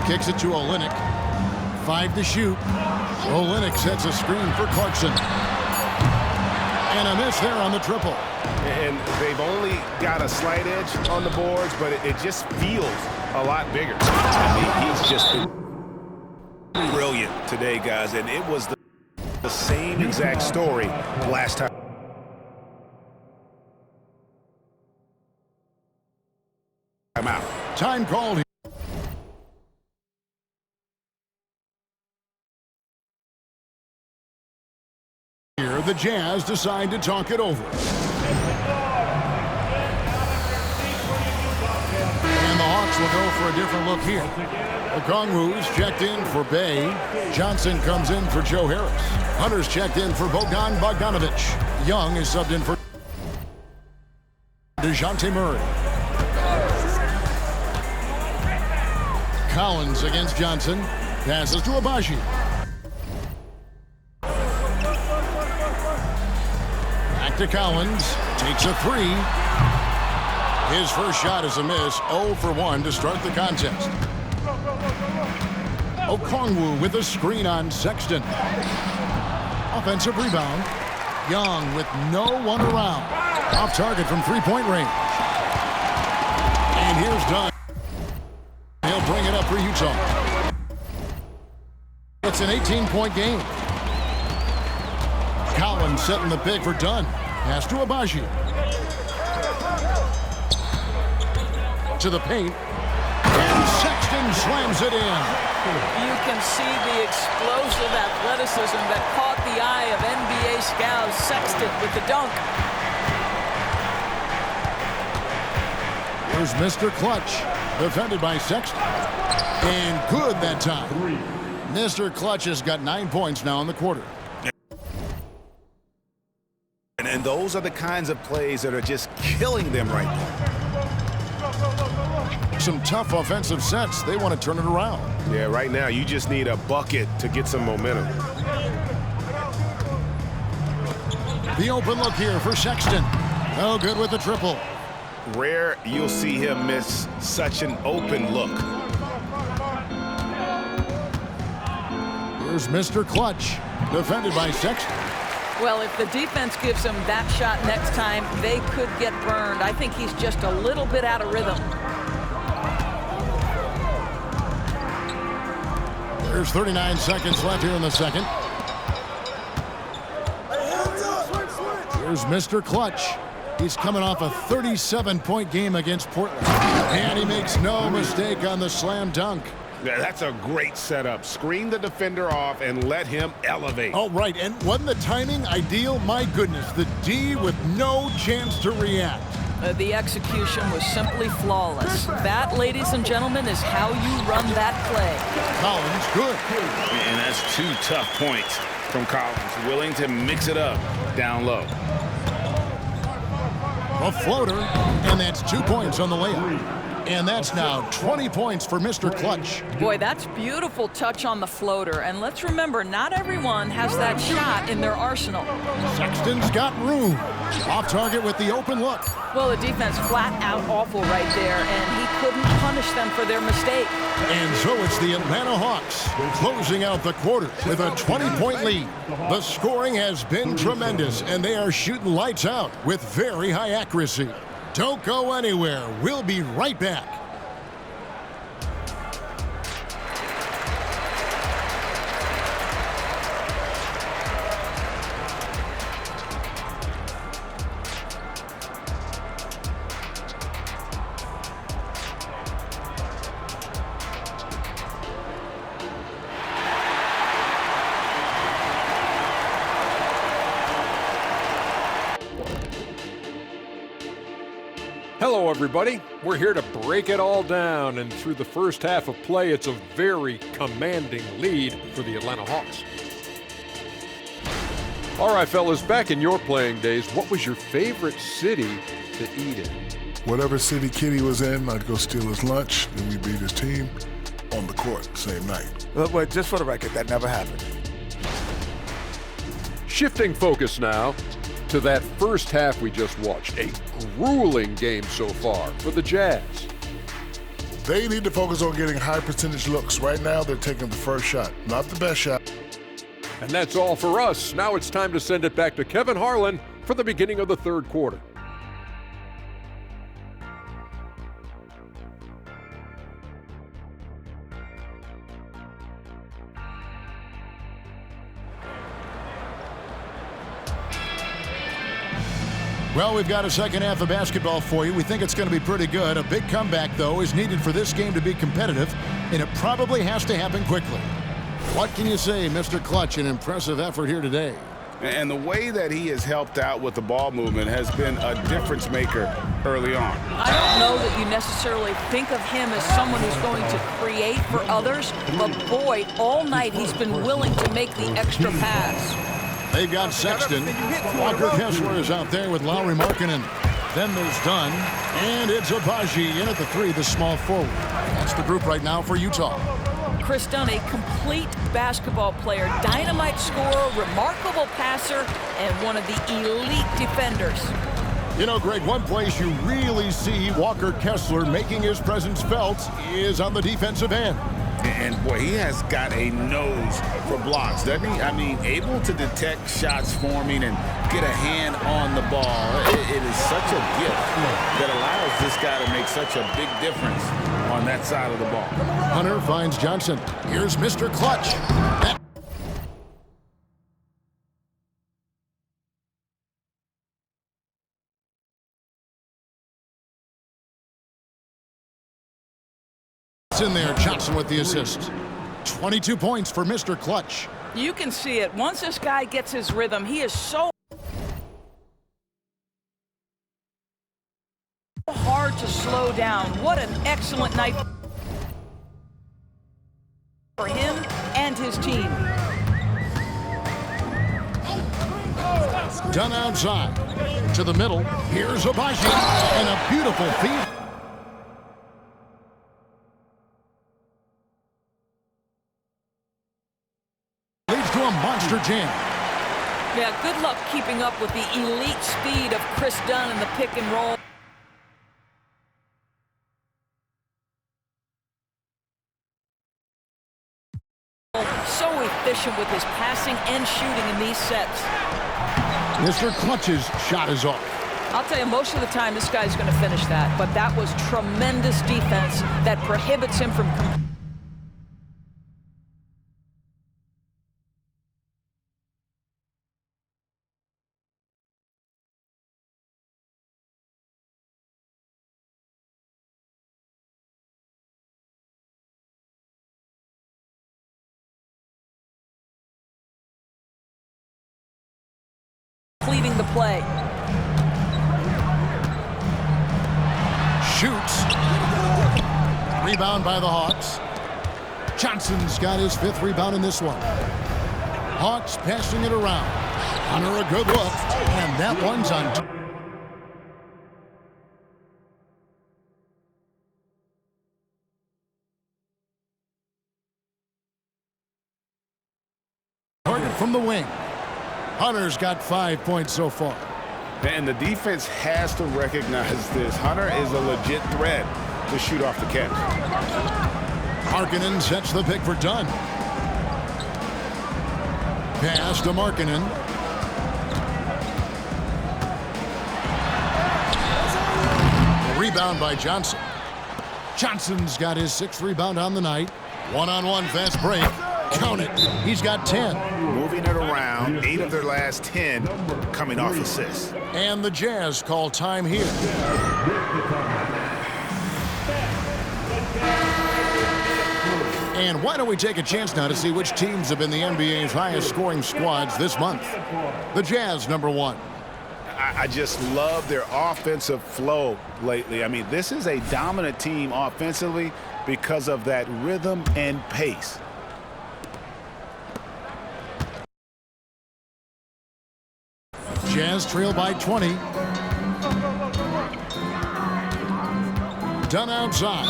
kicks it to Olynyk. 5 to shoot. Olynyk sets a screen for Clarkson. And a miss there on the triple. And they've only got a slight edge on the boards, but it just feels a lot bigger. I mean, he's just been brilliant today, guys, and it was the same exact story last time. I'm out. Time called. Here, the Jazz decide to talk it over. And the Hawks will go for a different look here. Okongwu's checked in for Bay. Johnson comes in for Joe Harris. Hunter's checked in for Bogdan Bogdanovic. Young is subbed in for DeJounte Murray. Collins against Johnson. Passes to Abaji. Back to Collins. Takes a three. His first shot is a miss. 0 for 1 to start the contest. Okongwu with a screen on Sexton. Offensive rebound. Young with no one around. Off target from three-point range. And here's Dunn. He'll bring it up for Utah. It's an 18-point game. Collins setting the pick for Dunn. Pass to Abaji. To the paint. And Sexton slams it in. You can see the explosive athleticism that caught the eye of NBA scout Sexton with the dunk. Here's Mr. Clutch, defended by Sexton. And good that time. Mr. Clutch has got 9 points now in the quarter. And those are the kinds of plays that are just killing them right now. Some tough offensive sets. They want to turn it around. Yeah, right now you just need a bucket to get some momentum. The open look here for Sexton. No good with the triple. Rare you'll see him miss such an open look. Here's Mr. Clutch, defended by Sexton. Well, if the defense gives him that shot next time, they could get burned. I think he's just a little bit out of rhythm. There's 39 seconds left here in the second. Here's Mr. Clutch. He's coming off a 37-point game against Portland. And he makes no mistake on the slam dunk. Yeah, that's a great setup. Screen the defender off and let him elevate. Oh, right. And wasn't the timing ideal? My goodness, the D with no chance to react. The execution was simply flawless. That, ladies and gentlemen, is how you run that play. Collins, good. And that's 2 tough points from Collins. Willing to mix it up down low. A floater, and that's 2 points on the layup. And that's now 20 points for Mr. Clutch. Boy, that's beautiful touch on the floater. And let's remember, not everyone has that shot in their arsenal. Sexton's got room. Off target with the open look. Well, the defense flat out awful right there, and he couldn't punish them for their mistake. And so it's the Atlanta Hawks closing out the quarter with a 20-point lead. The scoring has been tremendous, and they are shooting lights out with very high accuracy. Don't go anywhere. We'll be right back. Hello, everybody. We're here to break it all down, and through the first half of play, it's a very commanding lead for the Atlanta Hawks. All right, fellas, back in your playing days, what was your favorite city to eat in? Whatever city Kitty was in, I'd go steal his lunch, and we beat his team on the court same night. But just for the record, that never happened. Shifting focus now to that first half we just watched. A grueling game so far for the Jazz. They need to focus on getting high percentage looks. Right now, they're taking the first shot, not the best shot. And that's all for us. Now it's time to send it back to Kevin Harlan for the beginning of the third quarter. Well, we've got a second half of basketball for you. We think it's going to be pretty good. A big comeback, though, is needed for this game to be competitive, and it probably has to happen quickly. What can you say, Mr. Clutch? An impressive effort here today. And the way that he has helped out with the ball movement has been a difference maker early on. I don't know that you necessarily think of him as someone who's going to create for others, but boy, all night he's been willing to make the extra pass. They've got Sexton. Walker Kessler is out there with Lauri Markkanen. Then there's Dunn. And it's Agbaji in at the three, the small forward. That's the group right now for Utah. Chris Dunn, a complete basketball player, dynamite scorer, remarkable passer, and one of the elite defenders. You know, Greg, one place you really see Walker Kessler making his presence felt is on the defensive end. And, boy, he has got a nose for blocks, doesn't he? I mean, able to detect shots forming and get a hand on the ball. It is such a gift that allows this guy to make such a big difference on that side of the ball. Hunter finds Johnson. Here's Mr. Clutch. In there, Johnson with the assist. 22 points for Mr. Clutch. You can see it. Once this guy gets his rhythm, he is so hard to slow down. What an excellent night for him and his team. Done outside. To the middle. Here's Agbaji. And a beautiful feed. A monster jam. Yeah, good luck keeping up with the elite speed of Chris Dunn in the pick and roll. So efficient with his passing and shooting in these sets. Mr. Clutch's shot is off. I'll tell you, most of the time this guy's going to finish that, but that was tremendous defense that prohibits him from completing the play. Shoots. Rebound by the Hawks. Johnson's got his 5th rebound in this one. Hawks passing it around. Hunter a good look. And that one's on. Target from the wing. Hunter's got 5 points so far. And the defense has to recognize this. Hunter is a legit threat to shoot off the catch. Markkanen sets the pick for Dunn. Pass to Markkanen. Rebound by Johnson. Johnson's got his 6th rebound on the night. One-on-one fast break. Count it. He's got 10. Moving it around, 8 of their last 10 coming off assists. And the Jazz call time here. And why don't we take a chance now to see which teams have been the NBA's highest scoring squads this month. The Jazz, number 1. I just love their offensive flow lately. I mean, this is a dominant team offensively because of that rhythm and pace. Jazz trail by 20. Done outside.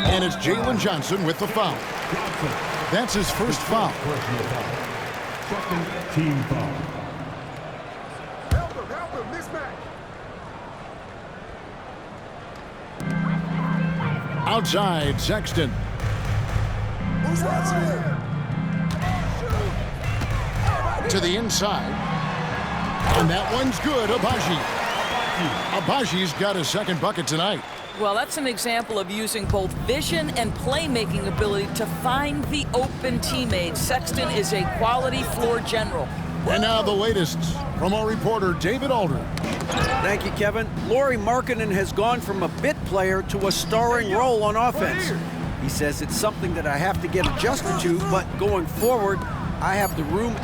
And it's Jalen Johnson with the foul. That's his first foul. Second team foul. Outside, Sexton. To the inside. And that one's good, Agbaji. Agbaji's got his second bucket tonight. Well, that's an example of using both vision and playmaking ability to find the open teammates. Sexton is a quality floor general. And now the latest from our reporter, David Alder. Thank you, Kevin. Lauri Markkanen has gone from a bit player to a starring role on offense. He says it's something that I have to get adjusted to, but going forward, I have the room.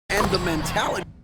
And the mentality.